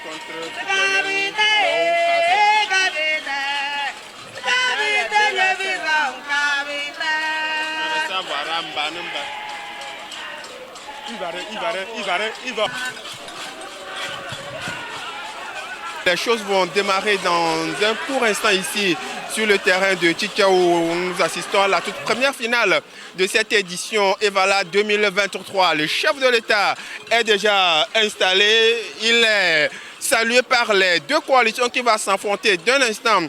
contre il va. Les choses vont démarrer dans un court instant ici sur le terrain de Tchitchaou où nous assistons à la toute première finale de cette édition Evala 2023. Le chef de l'État est déjà installé. Il est salué par les deux coalitions qui vont s'affronter d'un instant.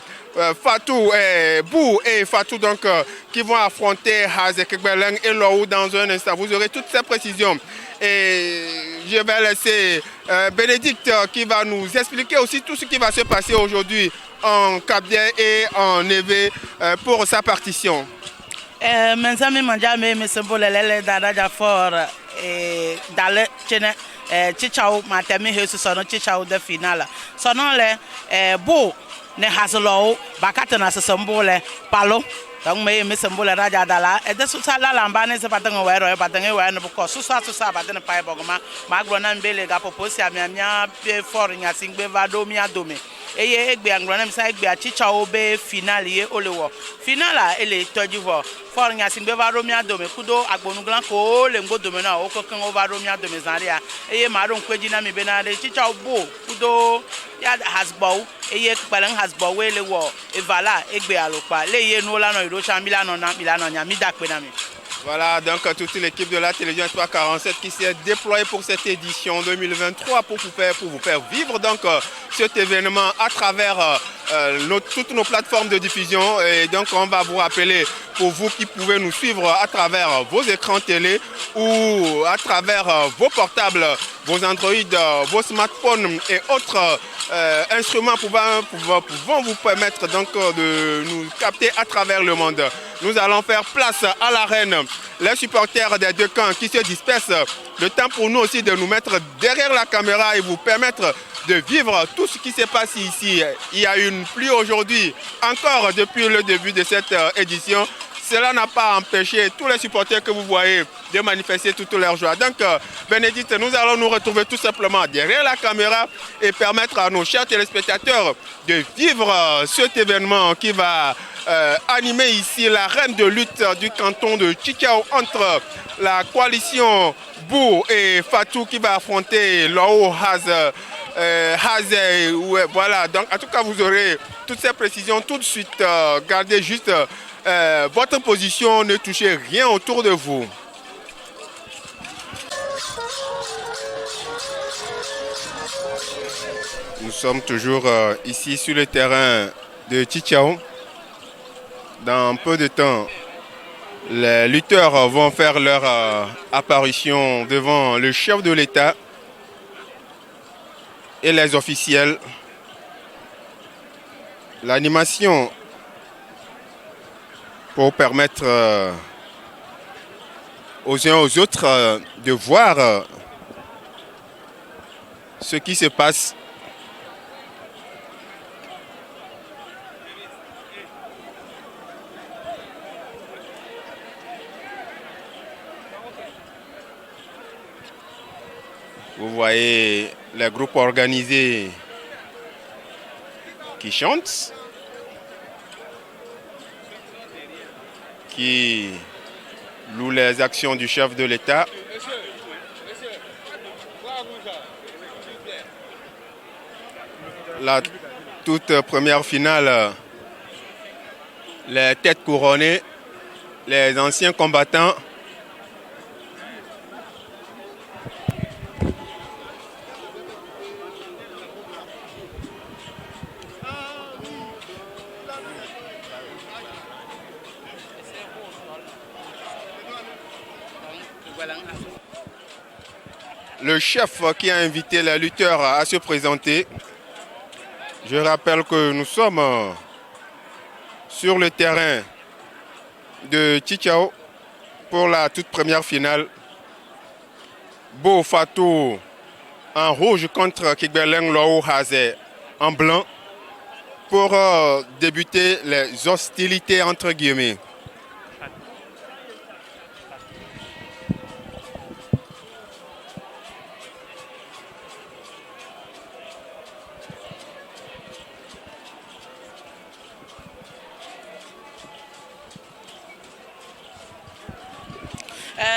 Fatou et Bou et Fatou donc qui vont affronter Hazek Beleng et Lou dans un instant. Vous aurez toutes ces précisions. Et je vais laisser Bénédicte qui va nous expliquer aussi tout ce qui va se passer aujourd'hui en Cap-Vert et en Évé pour sa partition. Mes amis manjame me sembolele dada jafor dale chene Tchitchaou matemi hesu sono Tchitchaou de finale sono le Bou ne haslo bakata na sembole palo donc me sembole raja dala e de susa la lambane se patango wero e patango wero ko susa batene pa bogoma magro na mbele ga proposi amia be for nya singbe vado mi adome eye egbe angrona mi sa egbe Tchitchaou be finale ye olewo finala ele toju for nya singbe vado mi adome kudo agbonuglan ko le ngodome na o kokan o vado mi adome zaria eye maro nkweji na mi be na de Tchitchaou bo kudo ya hasbo eye kpalan hasbo we le wo evala egbe alopa le ye no la no irocha milano nya mi dakpe na mi. Voilà donc toute l'équipe de la télévision 347 qui s'est déployée pour cette édition 2023 pour vous faire vivre donc cet événement à travers toutes nos plateformes de diffusion. Et donc on va vous rappeler pour vous qui pouvez nous suivre à travers vos écrans télé ou à travers vos portables, vos Android, vos smartphones et autres instruments pouvant vous permettre donc de nous capter à travers le monde. Nous allons faire place à l'arène. Les supporters des deux camps qui se dispersent. Le temps pour nous aussi de nous mettre derrière la caméra et vous permettre de vivre tout ce qui se passe ici. Il y a une pluie aujourd'hui, encore depuis le début de cette édition. Cela n'a pas empêché tous les supporters que vous voyez de manifester toute leur joie. Donc, Bénédicte, nous allons nous retrouver tout simplement derrière la caméra et permettre à nos chers téléspectateurs de vivre cet événement qui va animer ici l'arène de lutte du canton de Tchitchaou entre la coalition Bou et Fatou qui va affronter Lou Hazé. Voilà, donc en tout cas vous aurez toutes ces précisions tout de suite. Gardez juste votre position, ne touchez rien autour de vous. Nous sommes toujours ici sur le terrain de Tchitchaou. Dans peu de temps, les lutteurs vont faire leur apparition devant le chef de l'État et les officiels. L'animation pour permettre aux uns aux autres de voir ce qui se passe. Vous voyez les groupes organisés qui chantent, qui louent les actions du chef de l'État. La toute première finale, les têtes couronnées, les anciens combattants. Le chef qui a invité les lutteurs à se présenter. Je rappelle que nous sommes sur le terrain de Tchitchaou pour la toute première finale. Bou Fatou en rouge contre Kigbeleng Lou Hazé en blanc pour débuter les hostilités entre guillemets.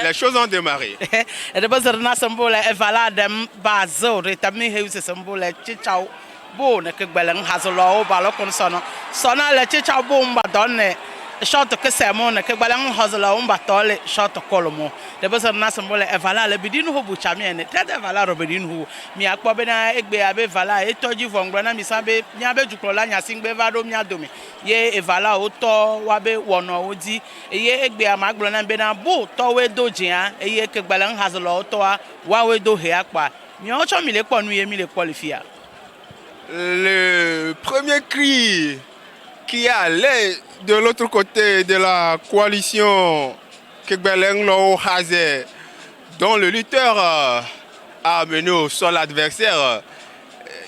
Les choses ont démarré. de bezer na symbole evala dem bazo retami heuse symbole chichau bo ne ke gbelen hazolo ba lo kon sono sona le chichau bo mba donne short ke semo ne ke gbelen hazolo mba tole short kolomo de bezer na symbole evala le bidinu ho bu chami ne tete evala ro bidinu ho mi akpo be na egbe abe vala etoji vongro na mi sabe nya be jukro la nya singbe vado mi adomi ye evala o to wa be wono odi ye egbe amagbro na be na bo to we dojia ye ke gbelen hazolo to wa we do he akpa mi o cho mi le ponu ye mi le qualifia. Le premier cri qui allait de l'autre côté de la coalition Kegbeleng Lo Haze, dont le lutteur a amené au sol l'adversaire,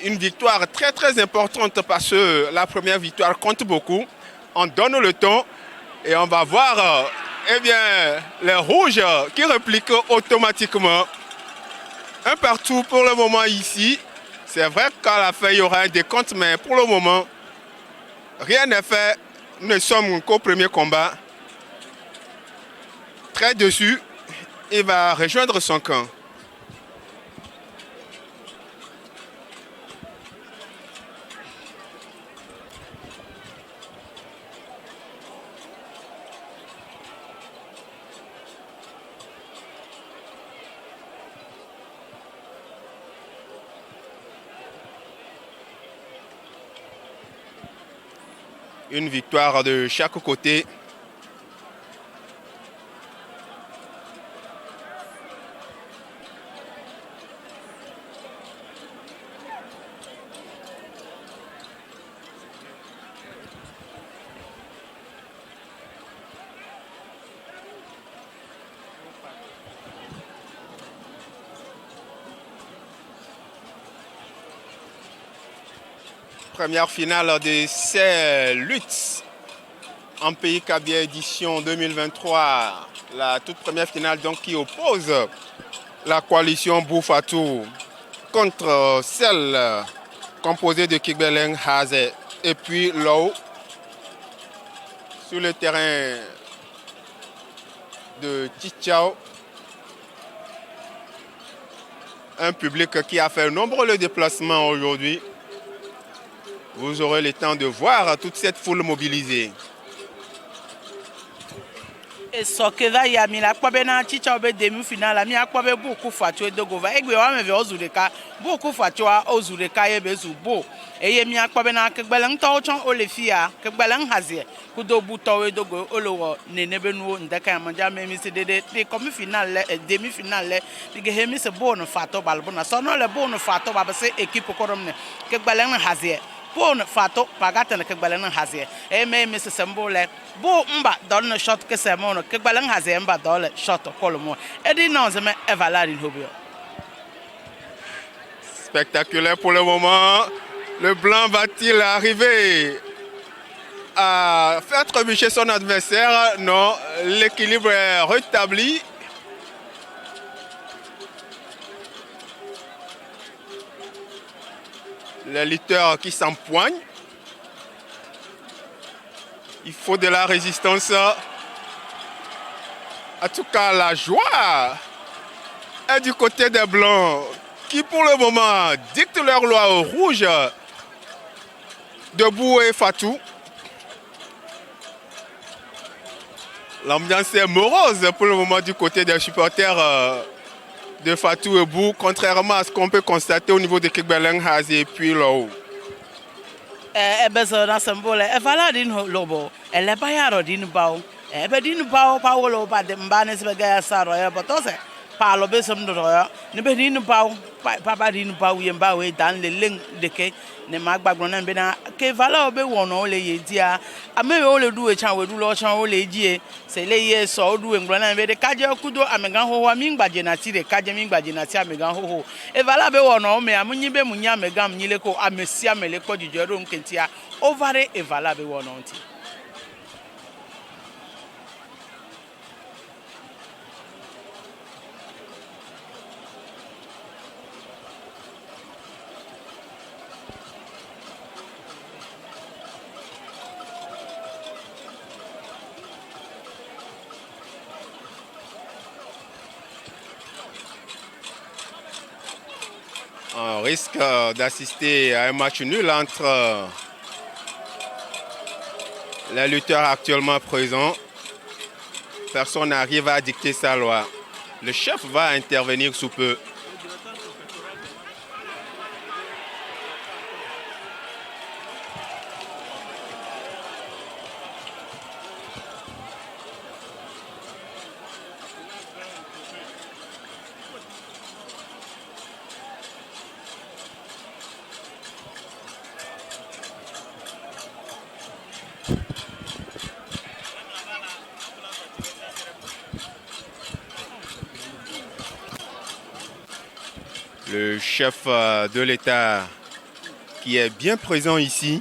une victoire très très importante parce que la première victoire compte beaucoup. On donne le ton et on va voir eh bien, les rouges qui répliquent automatiquement. Un partout pour le moment ici. C'est vrai qu'à la fin, il y aura un décompte, mais pour le moment, rien n'est fait. Nous ne sommes qu'au premier combat. Très dessus, il va rejoindre son camp. Une victoire de chaque côté. Première finale de ces luttes en pays Kabia édition 2023. La toute première finale donc qui oppose la coalition Boufatou contre celle composée de Kegbeleng Haze et puis Lo sur le terrain de Chichao. Un public qui a fait nombreux déplacements aujourd'hui. Vous aurez le temps de voir toute cette foule mobilisée. Et ce que va y a mis la kwabena chicha be demi-finale mi akwabe beaucoup fatwa de gova egbe wa me ve ozureka beaucoup fatwa ozureka ye bezubo eye mi akwabe ke gbelen to chon olefia ke gbelen hazie kudo buto we dogo olowo nenebe nu ndeka manja me mi se de comme finale demi-finale dige hemi se bon fato balbona sono le bon fato ba se équipe koromne ke gbelen hazie bon fato pagata ke gbelen hazie e me mi se sembole bo mba don shot ke semono ke gbelen hazie mba dole shot kolomo edi non zeme evalari hobio. Spectaculaire pour le moment. Le blanc va-t-il arriver à faire trébucher son adversaire? Non, l'équilibre est rétabli. Les lutteurs qui s'empoignent. Il faut de la résistance. En tout cas, la joie est du côté des blancs qui, pour le moment, dictent leur loi aux rouges de Bou et Fatou. L'ambiance est morose pour le moment du côté des supporters de Fatou et Bou, contrairement à ce qu'on peut constater au niveau de Kegbeleng Haze et puis là-haut. Bezo na symbole evala din lobo ele bayaro din bawo ebe din bawo pawolo ba de mbane se ga saro ya botose palo be som do ya ne be din bawo papa din bawo ye bawo dan le leng de ke ne magbagbon na be na ke vala obe wono ole ye dia ame ole duwe chan we du lo chan ole jie se le ye so duwe ngro na be de kaje kudo amegan ho wa mi ngbaje na ti de kaje mi ngbaje na ti amegan ho e vala be wono me amunyi be munya amegam nyile ko amesi amele ko jijero nkentia ovare e vala be wono nti. On risque d'assister à un match nul entre les lutteurs actuellement présents. Personne n'arrive à dicter sa loi. Le chef va intervenir sous peu. Le chef de l'État qui est bien présent ici.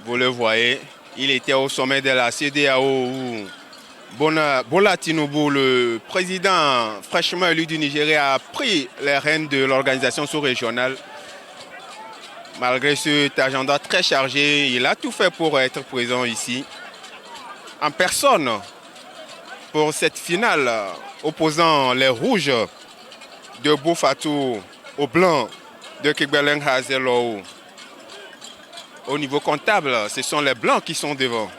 Vous le voyez, il était au sommet de la CEDEAO où Bola Tinubu, le président fraîchement élu du Nigeria, a pris les rênes de l'organisation sous-régionale. Malgré cet agenda très chargé, il a tout fait pour être présent ici, en personne, pour cette finale opposant les rouges de Boufatou aux blancs de Kigbeleng Hazelou. Au niveau comptable, ce sont les blancs qui sont devant.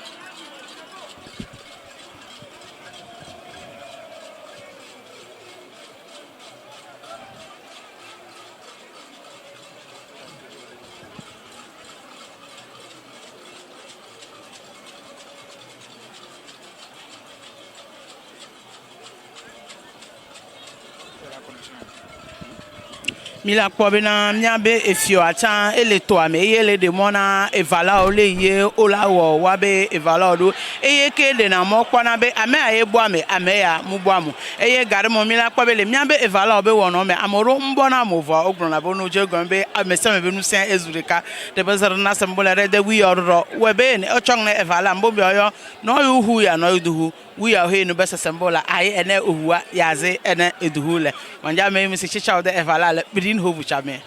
Mila kwabena miabe efio atan ele to ame ele de mona evala ole ye ola wo wabe evala odo eye ke de na mo kwana be ame aye bo ame ya mu bo amu eye gare mo mila kwabele miabe evala obe wono me amoro mbona mova ogbona bo no jegon be amesame be nu sen ezurika de bezar na sembole de wi orro webe ne ochong na evala mbo bi oyo no yu hu ya no yudu we are here no best sembola ai ene ohuwa yaze ene eduhule wanja me mi se chicha de evala le bidin hobu chame.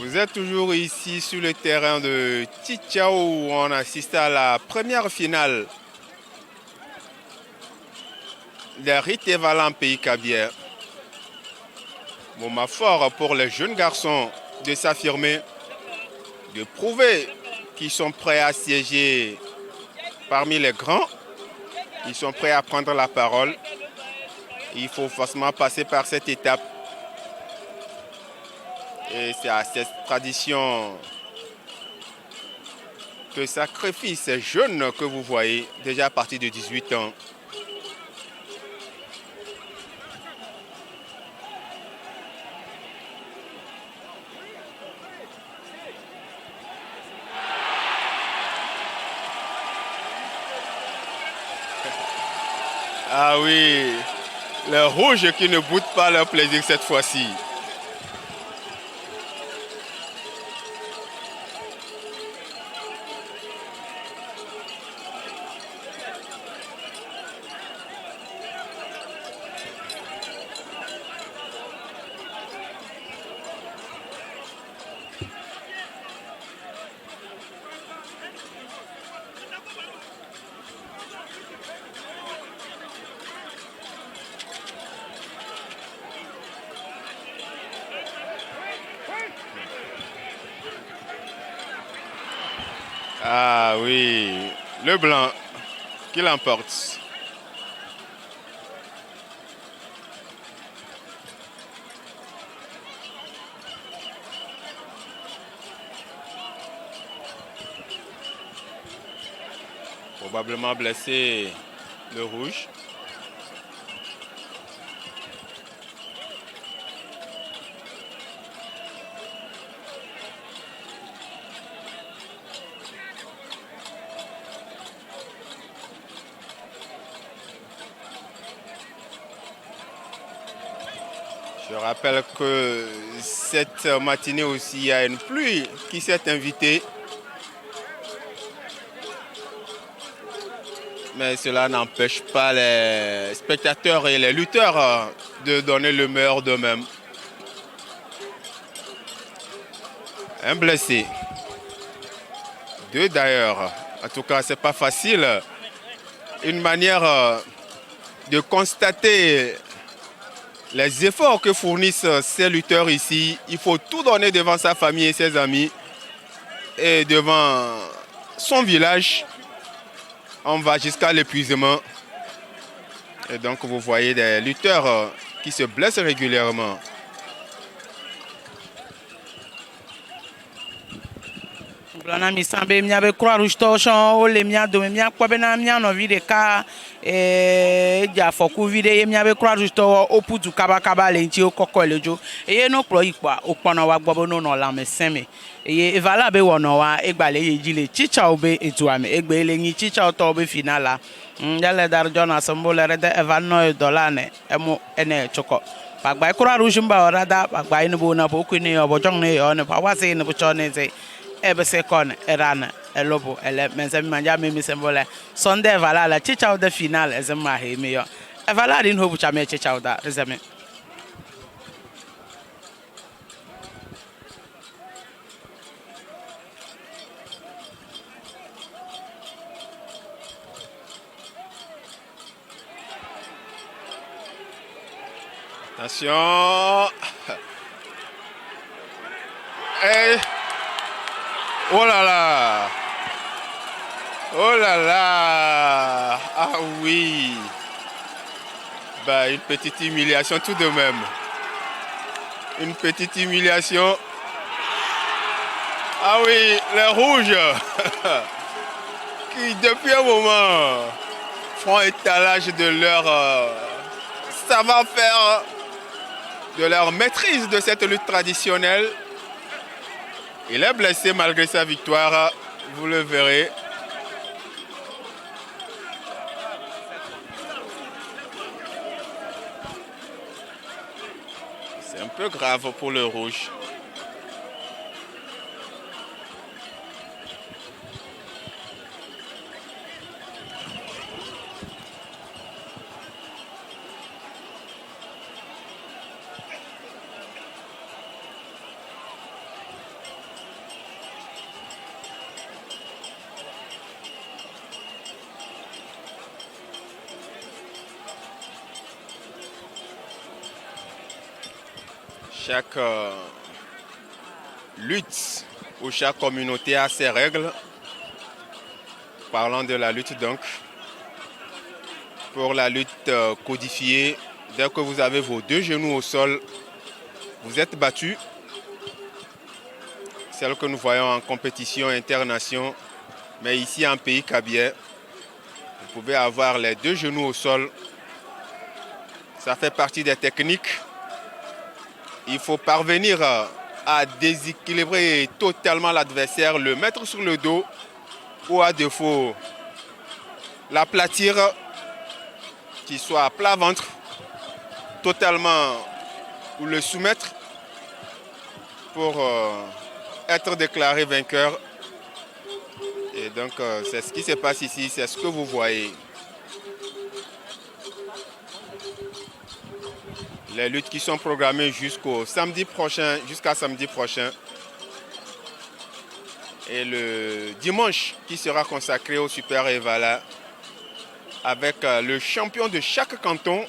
Vous êtes toujours ici sur le terrain de Tchitchao où on assiste à la première finale des Rite Valant Pays Cabière. Moment fort pour les jeunes garçons de s'affirmer, de prouver qu'ils sont prêts à siéger parmi les grands, ils sont prêts à prendre la parole. Il faut forcément passer par cette étape. Et c'est à cette tradition que sacrifient ces jeunes que vous voyez déjà à partir de 18 ans. Ah oui, les rouges qui ne boutent pas leur plaisir cette fois-ci. Ah oui, le blanc qui l'emporte. Probablement blessé le rouge. Je rappelle que cette matinée aussi, il y a une pluie qui s'est invitée. Mais cela n'empêche pas les spectateurs et les lutteurs de donner le meilleur d'eux-mêmes. Un blessé. Deux d'ailleurs. En tout cas, c'est pas facile. Une manière de constater les efforts que fournissent ces lutteurs ici. Il faut tout donner devant sa famille et ses amis. Et devant son village. On va jusqu'à l'épuisement. Et donc vous voyez des lutteurs qui se blessent régulièrement. Blana mi sambe mi abe Croix Rouge torchon o le mi ado mi akpo be na mi anovi de ka ja foku vide mi abe Croix Rouge to o putu kaba kaba le nti o kokko lejo eye no pro ipa o pono wa gbobo no no la me seme eye evala be wono wa egbale ye jile chicha obe etuame egbe le nyi chicha o to be finala ndale dar jona sombole rede evano dolane emo ene choko bagba Croix Rouge mba orada bagba inu bo na bo kwini obojong ne yo ne pa wase ne bo chone ze ebe se kon erana elobo ele mense manja memi sembole sonde vala la chicha de final ezema he meyo evala din hobu cha me chicha da rezeme. Attention. Et oh là là! Oh là là! Ah oui! Bah, une petite humiliation tout de même. Une petite humiliation. Ah oui, les rouges qui depuis un moment font étalage de leur savoir-faire, de leur maîtrise de cette lutte traditionnelle. Il est blessé malgré sa victoire, vous le verrez. C'est un peu grave pour le rouge. Chaque lutte ou chaque communauté a ses règles. Parlant de la lutte donc, pour la lutte codifiée, dès que vous avez vos deux genoux au sol, vous êtes battu. Celle que nous voyons en compétition internationale, mais ici en pays kabien, vous pouvez avoir les deux genoux au sol. Ça fait partie des techniques. Il faut parvenir à déséquilibrer totalement l'adversaire, le mettre sur le dos ou à défaut l'aplatir, qu'il soit à plat ventre, totalement, ou le soumettre pour être déclaré vainqueur. Et donc c'est ce qui se passe ici, c'est ce que vous voyez. Les luttes qui sont programmées jusqu'à samedi prochain. Et le dimanche qui sera consacré au Super Evala avec le champion de chaque canton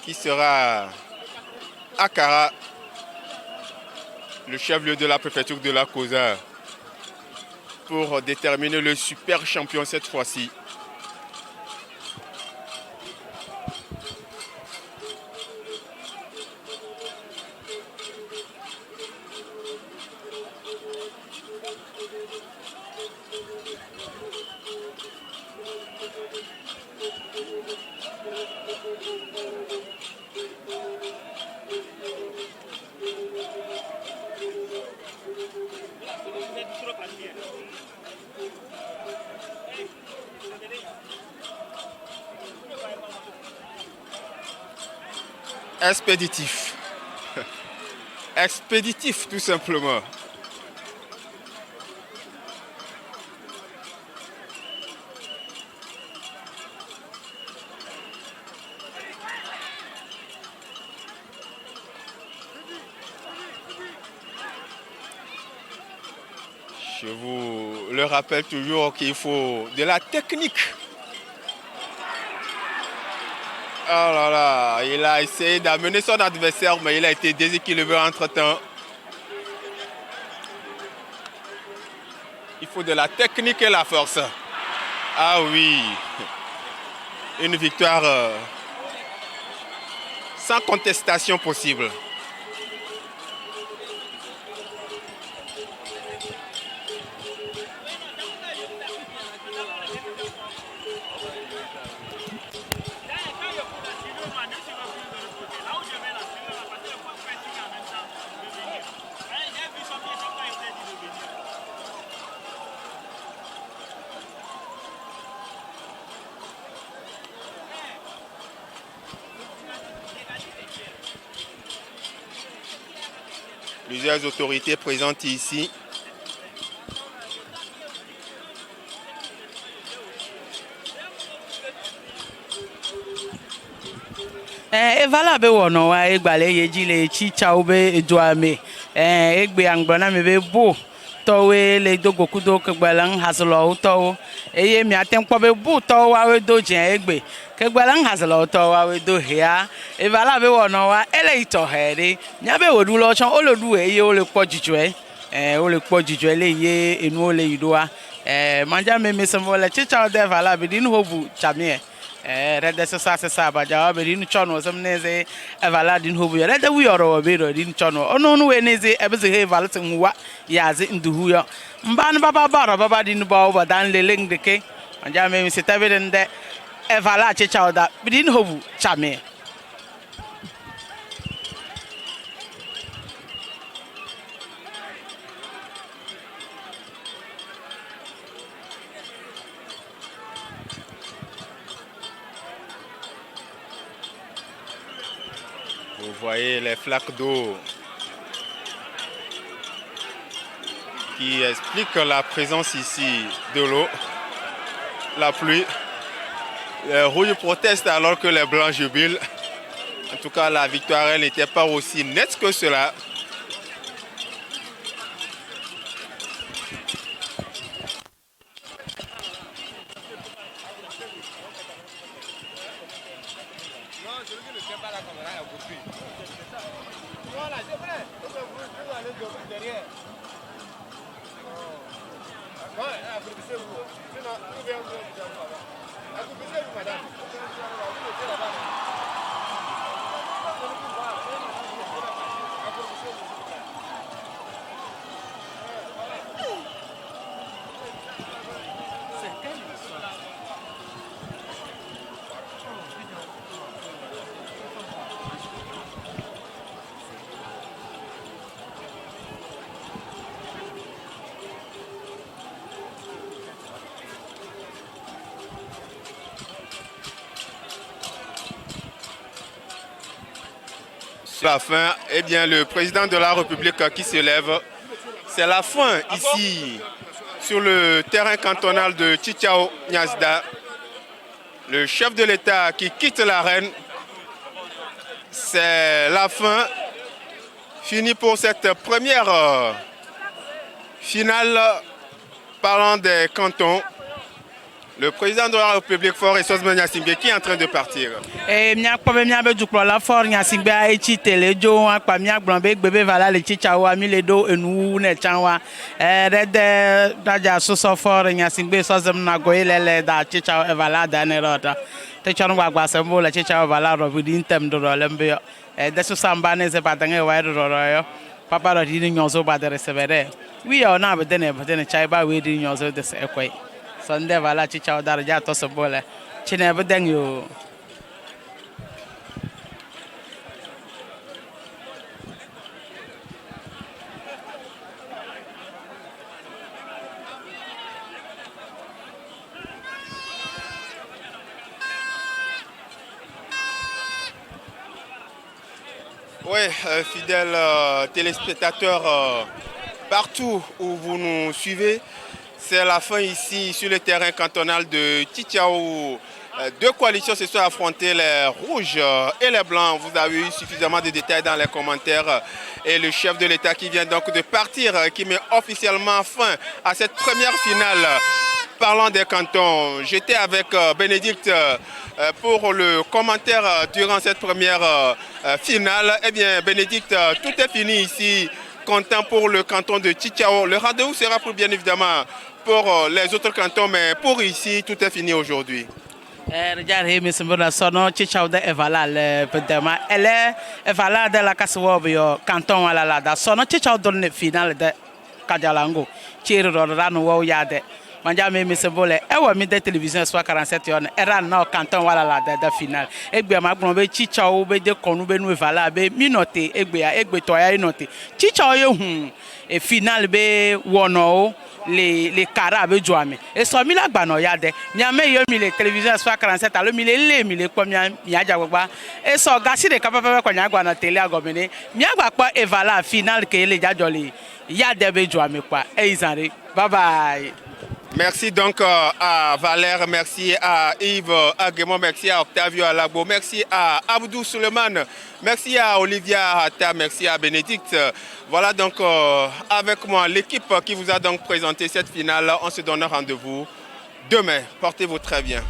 qui sera Akara, le chef-lieu de la préfecture de la Kosa, pour déterminer le super champion cette fois-ci. Expéditif. Expéditif, tout simplement. Je vous le rappelle toujours qu'il faut de la technique. Oh là là, il a essayé d'amener son adversaire, mais il a été déséquilibré entre-temps. Il faut de la technique et la force. Ah oui, une victoire sans contestation possible. Plusieurs autorités présentes ici. Evala be wono wa egbale yeji le chicha obe eduame egbe angbona me be bo towe le dogokudo kegbalan haslo to eye mi atempo be bo to wa we do jen egbe kegbalan haslo to wa we do hia evala be wono wa ele ito here nya be wodu lo chon olodu eye o le pojuju o le pojuju le ye enu o le yidoa manja me mesembo le chicha de vala be din hobu chamie rede sasa baja be din chono sem neze evala din hobu rede wi oro be do din chono onu nu we neze ebeze he vala tin wa yaze nduhu yo mban baba din ba oba dan leleng deke manja me se tabe de evala chicha oda be din hobu chame. Vous voyez les flaques d'eau qui expliquent la présence ici de l'eau, la pluie. Les rouges protestent alors que les blancs jubilent. En tout cas, la victoire elle n'était pas aussi nette que cela. La fin, eh bien, le président de la République qui se lève, c'est la fin ici sur le terrain cantonal de Chichao Nyasda. Le chef de l'État qui quitte l'arène, c'est la fin. Fini pour cette première finale parlant des cantons. Le président de la République, Fort et Sosman Nyasingbe, qui est en train de partir. Mia kpobe mia be duklo la Fort Nyasingbe a echi telejo akpa mia gbonbe gbebe vala le chicha wa mi le do enu ne chanwa rede daja so Fort Nyasingbe Sosman na goyelele da chicha vala da ne rota te chonu gbagba sembo le chicha vala ro bi intem do lembe yo de so samba ne se patange wa do yo papa ro di nyozo ba de resevere wi yo na be de ne chai ba we di nyozo de se ekwai Sunday vala chicha daraja to sebole chine bedeng yo. Oui, fidèles téléspectateurs, partout où vous nous suivez, c'est la fin ici sur le terrain cantonal de Tchitchaou. Deux coalitions se sont affrontées, les rouges et les blancs. Vous avez eu suffisamment de détails dans les commentaires. Et le chef de l'État qui vient donc de partir, qui met officiellement fin à cette première finale. Parlant des cantons, j'étais avec Bénédicte pour le commentaire durant cette première finale. Eh bien, Bénédicte, tout est fini ici. Content pour le canton de Tchitchaou. Le rendez-vous sera pour bien évidemment pour les autres cantons, mais pour ici, tout est fini aujourd'hui. Regarde, mais sono Tchitchaou de Evala le pedema. Elle est Evala de la Kasawobio canton à la Lada. Sono Tchitchaou donne finale de Kadialango. Thierry Rorano wo yade. Manja me symbole e wa mi de télévision soit 47 yon era na canton wala la de finale. Egbe ma gbon be Tchitchaou be de konu be nou Evala be minote egbe to ya inote. Tchitchaou ye hu e finale be wono les carabes jouame et so mi la gba no ya de mi ame yo mi le télévision soit 47 alo mi le ko mi aja gbagba e so gasi de kapapa ko nya gba na télé agomene mi agba pa Evala finale ke le jajoli ya de be jouame kwa e izare bye bye. Merci donc à Valère, merci à Yves Aguemon, merci à Octavio Alagbo, merci à Abdou Suleiman, merci à Olivia Hatta, merci à Bénédicte. Voilà donc avec moi l'équipe qui vous a donc présenté cette finale. On se donne rendez-vous demain. Portez-vous très bien.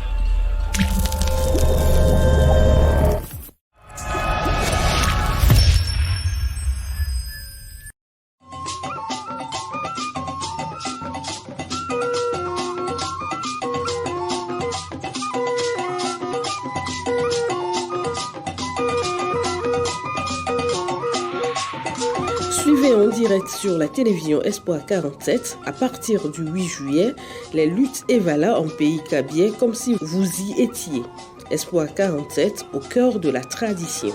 Suivez en direct sur la télévision Espoir 47 à partir du 8 juillet les luttes Evala en pays kabien comme si vous y étiez. Espoir 47 au cœur de la tradition.